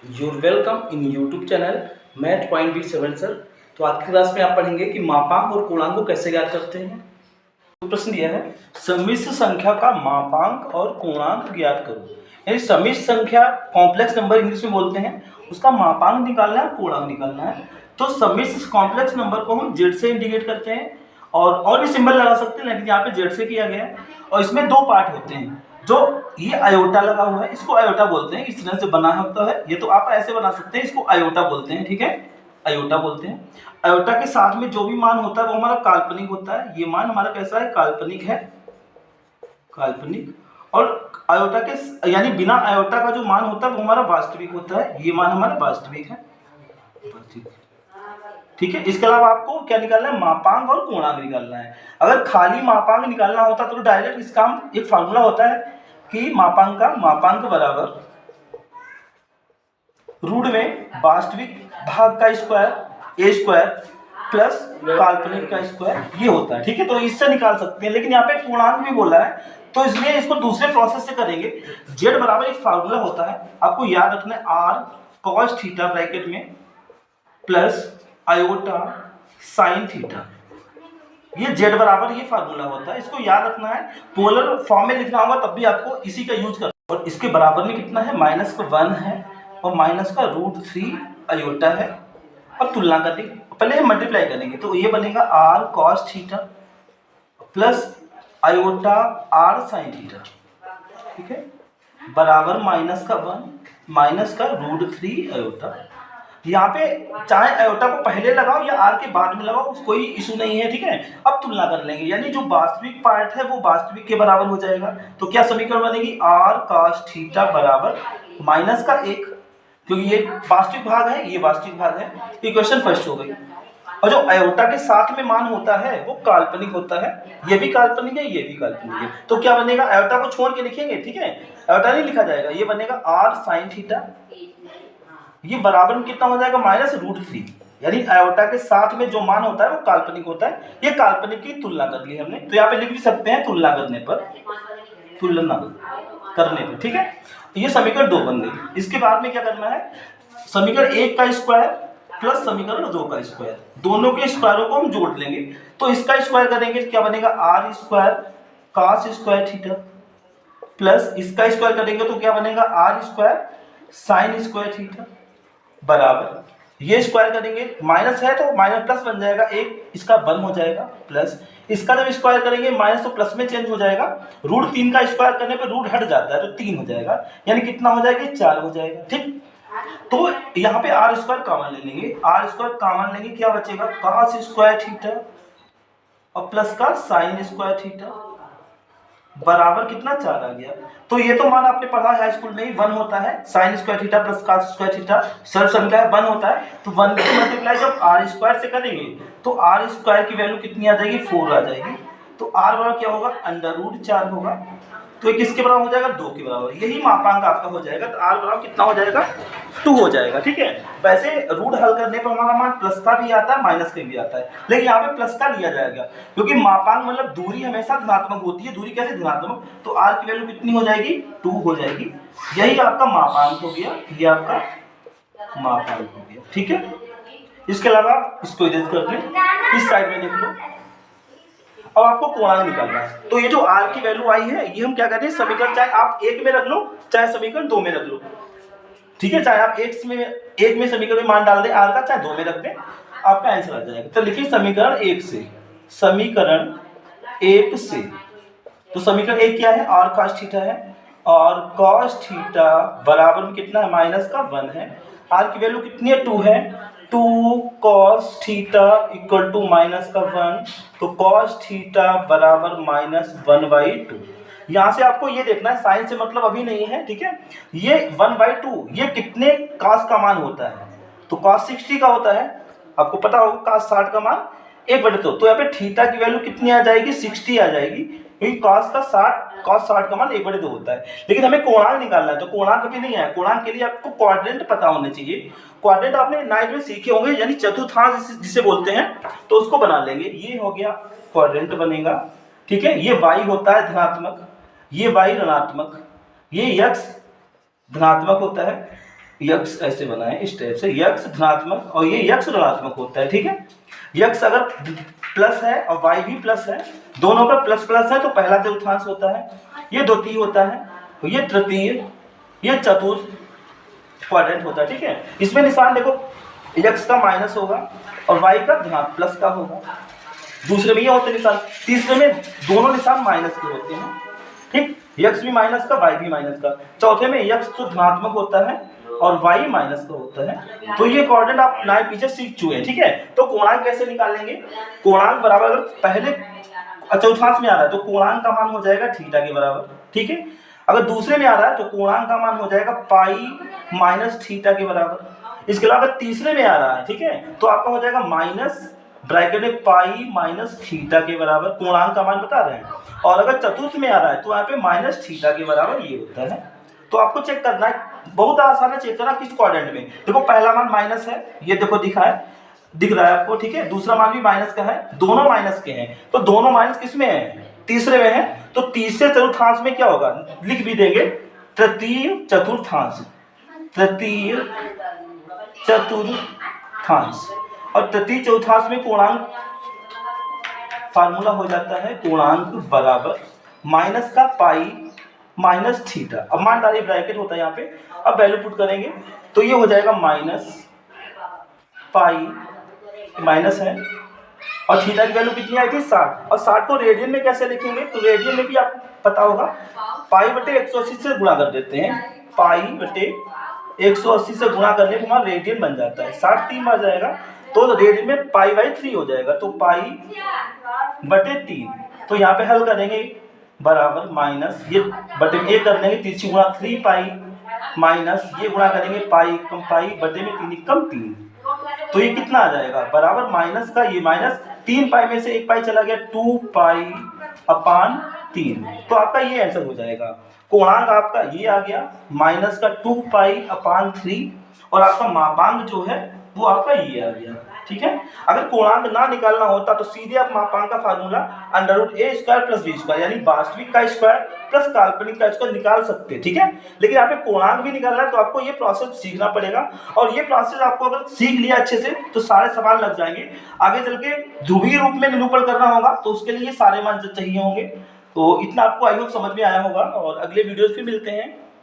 Your welcome in YouTube channel math point B seven sir. तो आज की class में आप पढ़ेंगे कि मापांक और पूर्णांक को कैसे ज्ञात करते हैं। तो प्रश्न यह है, सम्मिश्र संख्या का मापांक और पूर्णांक ज्ञात करो। यानी सम्मिश्र संख्या कॉम्प्लेक्स नंबर इंग्लिश में बोलते हैं, उसका मापांक निकालना है, पूर्णांक निकालना है। तो सम्मिश्र कॉम्प्लेक्स नंबर को हम जेड से इंडिकेट करते हैं और भी सिंबल लगा सकते हैं, लेकिन यहाँ पे जेड से किया गया है। और इसमें दो पार्ट होते हैं, जो ये आयोटा लगा हुआ है इसको आयोटा बोलते हैं, इस तरह से बना होता है। ये तो आप ऐसे बना सकते हैं, इसको आयोटा बोलते हैं, ठीक है, आयोटा बोलते हैं। आयोटा के साथ में जो भी मान होता है वो हमारा काल्पनिक होता है। ये मान हमारा कैसा है, काल्पनिक है, काल्पनिक। और आयोटा के यानी बिना आयोटा का जो मान होता है वो हमारा वास्तविक होता है। ये मान हमारा वास्तविक है, ठीक है। इसके अलावा आपको क्या निकालना है, मापांक और पूर्णांक निकालना है। अगर खाली मापांक निकालना होता तो डायरेक्ट इसका हम एक फार्मूला होता है कि मापांक बराबर रूट में वास्तविक भाग का स्क्वायर ए स्क्वायर प्लस काल्पनिक का स्क्वायर, ये होता है, ठीक है। तो इससे निकाल सकते हैं, लेकिन यहाँ पे पूर्णांक भी बोला है तो इसलिए इसको दूसरे प्रोसेस से करेंगे। जेड बराबर एक फार्मूला होता है, आपको याद रखना है, आर कॉस थीटा ब्रैकेट में प्लस आयोटा साइन थीटा। ये जेड बराबर ये फार्मूला होता है, इसको याद रखना है। पोलर फॉर्म में लिखना होगा तब भी आपको इसी का यूज करना। और इसके बराबर में कितना है, माइनस का 1 है और माइनस का √3 आयोटा है। अब तुलना करेंगे, पहले हम मल्टीप्लाई करेंगे, तो ये बनेगा R cos theta plus iota R sine theta, ठीक है, बराबर माइनस का 1 माइनस का √3 आयोटा। यहाँ पे चाहे आयोटा को पहले लगाओ या आर के बाद में लगाओ, कोई इशू नहीं है, ठीक है। अब तुलना कर लेंगे, यानी जो वास्तविक पार्ट है वो वास्तविक के बराबर हो जाएगा। तो क्या समीकरण बनेगी, आर कॉस थीटा बराबर माइनस का 1, क्योंकि ये वास्तविक भाग है, ये वास्तविक भाग है, इक्वेशन फर्स्ट हो गई। और जो आयोटा के साथ में मान होता है वो काल्पनिक होता है, ये भी काल्पनिक है, ये भी काल्पनिक है। तो क्या बनेगा, आयोटा को छोड़ के लिखेंगे, ठीक है, आयोटा नहीं लिखा जाएगा, ये बनेगा आर साइन थीटा, ये बराबर में कितना हो जाएगा, माइनस √3। यानी आयोटा के साथ में जो मान होता है वो काल्पनिक होता है। ये काल्पनिक की तुलना कर ली हमने, तो यहाँ पे लिख भी सकते हैं तुलना करने पर, तुलना करने पर, ठीक है। ये समीकरण 2 बन गई। इसके बाद में क्या करना है, समीकरण 1 का स्क्वायर प्लस समीकरण 2 का स्क्वायर, दोनों के स्क्वायरों को हम जोड़ लेंगे। तो इसका स्क्वायर करेंगे, क्या बनेगा, R square cos square theta plus इसका स्क्वायर करेंगे तो क्या बनेगा, R square sine square theta बराबर, ये स्क्वायर करेंगे, माइनस है तो माइनस प्लस बन जाएगा, एक इसका 1 हो जाएगा प्लस इसका जब स्क्वायर करेंगे माइनस तो प्लस में चेंज हो जाएगा, √3 का स्क्वायर करने पे रूट हट जाता है तो 3 हो जाएगा, यानी कितना हो जाएगा, 4 हो जाएगा, ठीक। तो यहाँ पे आर स्क्वायर कॉमन ले लेंगे, आर स्क्वायर कॉमन लेंगे, क्या बचेगा, कॉस स्क्वायर थीटा और प्लस का साइन स्क्वायर थीटा बराबर कितना, 4 आ गया। तो ये तो मान आपने पढ़ा है हाई स्कूल में ही, 1 होता है, sine square theta plus cos square theta सर्व संख्या है, 1 होता है। तो 1 की मल्टीप्लाई जब आर स्क्वायर से करेंगे तो आर स्क्वायर की वैल्यू कितनी आ जाएगी, 4 आ जाएगी। तो आर बराबर क्या होगा, √4 होगा। तो ये किसके बराबर हो जाएगा, 2 के बराबर, यही मापांक आपका हो जाएगा। तो आर बराबर कितना हो जाएगा, 2 हो जाएगा, ठीक है। वैसे रूट हल करने पर हमारा मान प्लस का भी आता है माइनस का भी आता है, लेकिन यहाँ पे प्लस का लिया जाएगा क्योंकि मापांक मतलब दूरी हमेशा धनात्मक होती है। दूरी कैसे धनात्मक, तो आर की वैल्यू कितनी हो जाएगी, 2 हो जाएगी। यही आपका मापांक हो गया, ये आपका मापांक हो गया, ठीक है। इसके अलावा इसको इरेज कर लें, इस साइड में लिख लो। अब आपको पूर्णांक निकालना है, तो ये जो r की वैल्यू आई है ये हम क्या करते हैं, समीकरण चाहे आप 1 में रख लो चाहे समीकरण 2 में रख लो, ठीक है। चाहे आप 1 में समीकरण में मान डाल दें r का, चाहे 2 में रख दें, आपका आंसर आ जाएगा। तो लिखिए समीकरण 1 से, समीकरण 1 से, तो समीकरण 1 क्या है, r cos थीटा है और cos थीटा बराबर में कितना है, माइनस का 1 है। r की वैल्यू कितनी है, 2 है, 2 cos theta equal to minus का 1, तो cos थीटा बराबर -1/2। यहाँ से आपको ये देखना है, साइन से मतलब अभी नहीं है, ठीक है। ये 1/2 ये कितने cos का मान होता है, तो cos 60 का होता है, आपको पता होगा cos 60 का मान 1/2। तो यहाँ पे थीटा की वैल्यू कितनी आ जाएगी, 60 आ जाएगी, क्योंकि cos 60 का मान 1/2 होता है। लेकिन हमें कोणांक निकालना है, तो कोणांक अभी नहीं है। कोणांक के लिए आपको क्वाड्रेंट पता होने चाहिए। क्वाड्रेंट आपने 9th में सीखे होंगे, यानी चतुर्थांश जिसे बोलते हैं, तो उसको बना लेंगे। ये हो गया क्वाड्रेंट बनेगा, ठीक है। ये y होता है धनात्मक, ये y ऋणात्मक, ये x धनात्मक होता है, यक्स ऐसे बना है इस टाइप से, यक्स धनात्मक और ये यक्स ऋणात्मक होता है, ठीक है। यक्स अगर प्लस है और वाई भी प्लस है, दोनों का प्लस प्लस है तो पहला चतुर्थांश होता है, ये द्वितीय होता है, ये तृतीय, ये चतुर्थ क्वाड्रेंट होता है, ठीक है। इसमें निशान देखो, यक्स का माइनस होगा और वाई का धनात्मक प्लस का होगा, दूसरे में ये होते निशान, तीसरे में दोनों निशान माइनस के होते हैं, ठीक। यक्स भी माइनस का, वाई भी माइनस का, चौथे में यक्स तो धनात्मक होता है और वाई माइनस का होता है। तो ये कोऑर्डिनेट आप नाइट पीछे सीख चुके हैं, ठीक है। तो कोणांक कैसे निकालेंगे, कोणांक बराबर अगर पहले चौथांश में आ रहा है तो कोणांक का मान हो जाएगा थीटा के बराबर, ठीक है। अगर दूसरे में आ रहा है तो कोणांक का मान हो जाएगा पाई माइनस थीटा के बराबर। इसके अलावा अगर तीसरे में आ रहा है, ठीक है, तो आपका हो जाएगा माइनस ब्रैकेट में पाई माइनस थीटा के बराबर, कोणांक का मान बता रहे हैं। और अगर चतुर्थ में आ रहा है तो यहाँ पे माइनस थीटा के बराबर ये होता है। तो आपको चेक करना है, बहुत आसान है चेक करना किस क्वाड्रेंट में। देखो पहला मान माइनस है, ये देखो दिख रहा है आपको, ठीक है। दूसरा मान भी माइनस का है, दोनों माइनस के हैं, तो दोनों माइनस किस में है, तीसरे में है। तो तीसरे चतुर्थांश में क्या होगा, लिख भी देंगे तृतीय चतुर्थांश, तृतीय चतुर्थांश। और तृतीय चौथांश में कोणांक फार्मूला हो जाता है कोणांक बराबर माइनस का पाई माइनस थीटा। अब मान डालिए, ब्रैकेट होता है यहाँ पे, अब वैल्यू पुट करेंगे तो ये हो जाएगा माइनस पाई, माइनस है, और थीटा की वैल्यू कितनी आई थी 60। और 60 को रेडियन में कैसे लिखेंगे, तो रेडियन में भी आपको पता होगा पाई बटे 180 से गुणा कर देते हैं, पाई बटे 180 से गुणा करने के बाद रेडियन बन जाता है, 60 3 बार जाएगा तो रेडियन में पाई बाई 3 हो जाएगा, तो पाई बटे 3। तो यहाँ पे हल करेंगे बराबर माइनस ये बटे में 1 कर देंगे, तीसरी गुणा 3 पाई माइनस ये गुणा करेंगे पाई कम पाई बटे में 3 कम 3। तो ये कितना आ जाएगा बराबर माइनस का, ये माइनस 3 पाई में से 1 पाई चला गया, 2 पाई अपान 3। तो आपका ये आंसर हो जाएगा। कोणांक आपका ये आ गया माइनस का 2 पाई अपान 3, और आपका मापांक जो है वो आपका ये आ गया, ठीक है। अगर कोणांक ना निकालना होता तो सीधे आप मापांक का फार्मूला अंडर रूट ए स्क्वायर प्लस बी स्क्वायर यानी वास्तविक का स्क्वायर प्लस काल्पनिक का स्क्वायर निकाल सकते हैं, ठीक है। लेकिन यहाँ पे कोणांक भी निकालना है तो आपको ये प्रोसेस सीखना पड़ेगा, और ये प्रोसेस आपको अगर सीख लिया अच्छे से तो सारे सवाल लग जाएंगे। आगे चल के ध्रुवीय रूप में निरूपण करना होगा तो उसके लिए ये सारे मान चाहिए होंगे। तो इतना आपको आई होप समझ में आया होगा, और अगले वीडियो फिर मिलते हैं।